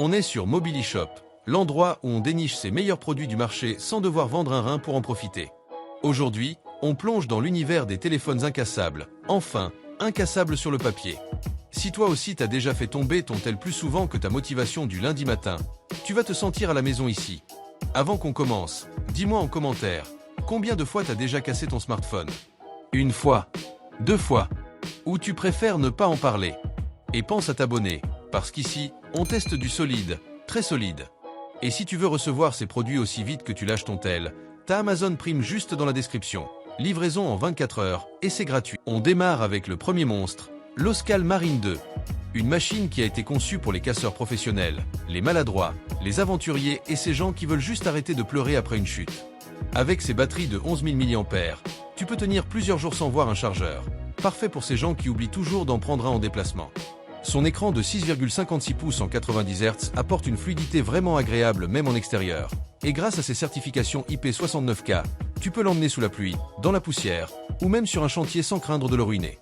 On est sur Mobilishop, l'endroit où on déniche ses meilleurs produits du marché sans devoir vendre un rein pour en profiter. Aujourd'hui, on plonge dans l'univers des téléphones incassables, enfin, incassables sur le papier. Si toi aussi t'as déjà fait tomber ton tel plus souvent que ta motivation du lundi matin, tu vas te sentir à la maison ici. Avant qu'on commence, dis-moi en commentaire, combien de fois t'as déjà cassé ton smartphone? Une fois? Deux fois? Ou tu préfères ne pas en parler? Et pense à t'abonner, parce qu'ici, on teste du solide, très solide. Et si tu veux recevoir ces produits aussi vite que tu lâches ton tel, t'as Amazon Prime juste dans la description. Livraison en 24 heures, et c'est gratuit. On démarre avec le premier monstre, l'Oscal Marine 2. Une machine qui a été conçue pour les casseurs professionnels, les maladroits, les aventuriers et ces gens qui veulent juste arrêter de pleurer après une chute. Avec ses batteries de 11 000 mAh, tu peux tenir plusieurs jours sans voir un chargeur. Parfait pour ces gens qui oublient toujours d'en prendre un en déplacement. Son écran de 6,56 pouces en 90 Hz apporte une fluidité vraiment agréable même en extérieur. Et grâce à ses certifications IP69K, tu peux l'emmener sous la pluie, dans la poussière, ou même sur un chantier sans craindre de le ruiner.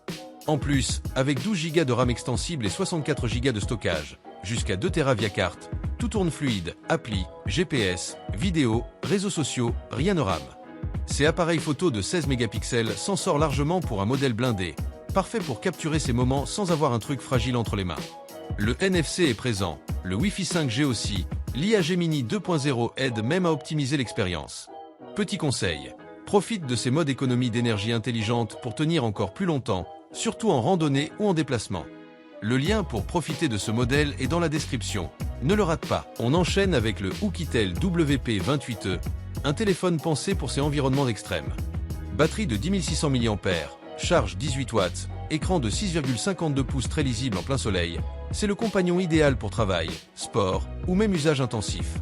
En plus, avec 12 Go de RAM extensible et 64 Go de stockage, jusqu'à 2 Tera via carte, tout tourne fluide, appli, GPS, vidéo, réseaux sociaux, rien ne rame. Ces appareils photo de 16 mégapixels s'en sort largement pour un modèle blindé, parfait pour capturer ces moments sans avoir un truc fragile entre les mains. Le NFC est présent, le Wi-Fi 5G aussi, l'IA Gemini 2.0 aide même à optimiser l'expérience. Petit conseil, profite de ces modes économie d'énergie intelligente pour tenir encore plus longtemps, surtout en randonnée ou en déplacement. Le lien pour profiter de ce modèle est dans la description, ne le rate pas. On enchaîne avec le Oukitel WP28e, un téléphone pensé pour ces environnements extrêmes. Batterie de 10 600 mAh, charge 18 watts, écran de 6,52 pouces très lisible en plein soleil, c'est le compagnon idéal pour travail, sport ou même usage intensif.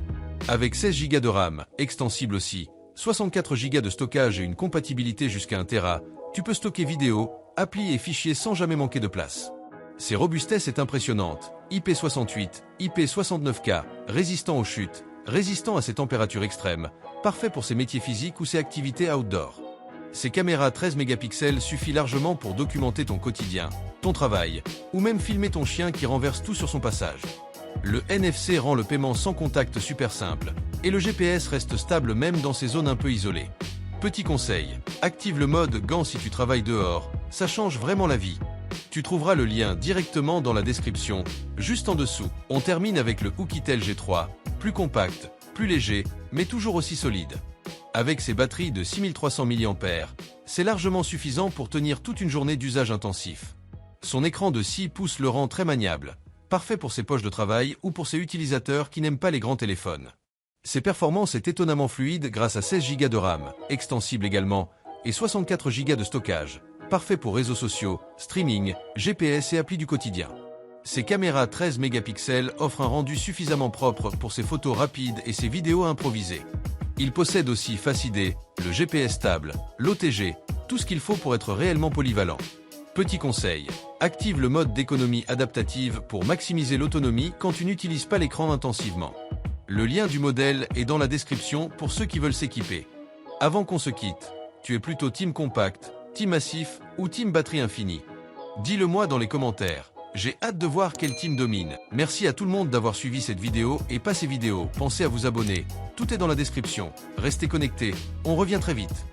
Avec 16 Go de RAM, extensible aussi, 64 Go de stockage et une compatibilité jusqu'à 1 Tera, tu peux stocker vidéos, applis et fichiers sans jamais manquer de place. Ses robustesses est impressionnante, IP68, IP69K, résistant aux chutes, résistant à ces températures extrêmes, parfait pour ses métiers physiques ou ses activités outdoor. Ses caméras 13 mégapixels suffit largement pour documenter ton quotidien, ton travail, ou même filmer ton chien qui renverse tout sur son passage. Le NFC rend le paiement sans contact super simple, et le GPS reste stable même dans ces zones un peu isolées. Petit conseil, active le mode gant si tu travailles dehors, ça change vraiment la vie. Tu trouveras le lien directement dans la description, juste en dessous. On termine avec le Oukitel G3, plus compact, plus léger, mais toujours aussi solide. Avec ses batteries de 6300 mAh, c'est largement suffisant pour tenir toute une journée d'usage intensif. Son écran de 6 pouces le rend très maniable, parfait pour ses poches de travail ou pour ses utilisateurs qui n'aiment pas les grands téléphones. Ses performances est étonnamment fluide grâce à 16 Go de RAM, extensible également, et 64 Go de stockage, parfait pour réseaux sociaux, streaming, GPS et applis du quotidien. Ses caméras 13 mégapixels offrent un rendu suffisamment propre pour ses photos rapides et ses vidéos improvisées. Il possède aussi Face ID, le GPS stable, l'OTG, tout ce qu'il faut pour être réellement polyvalent. Petit conseil, active le mode d'économie adaptative pour maximiser l'autonomie quand tu n'utilises pas l'écran intensivement. Le lien du modèle est dans la description pour ceux qui veulent s'équiper. Avant qu'on se quitte, tu es plutôt team compact, team massif ou team batterie infinie? Dis-le moi dans les commentaires. J'ai hâte de voir quel team domine. Merci à tout le monde d'avoir suivi cette vidéo et pas ces vidéos. Pensez à vous abonner. Tout est dans la description. Restez connectés. On revient très vite.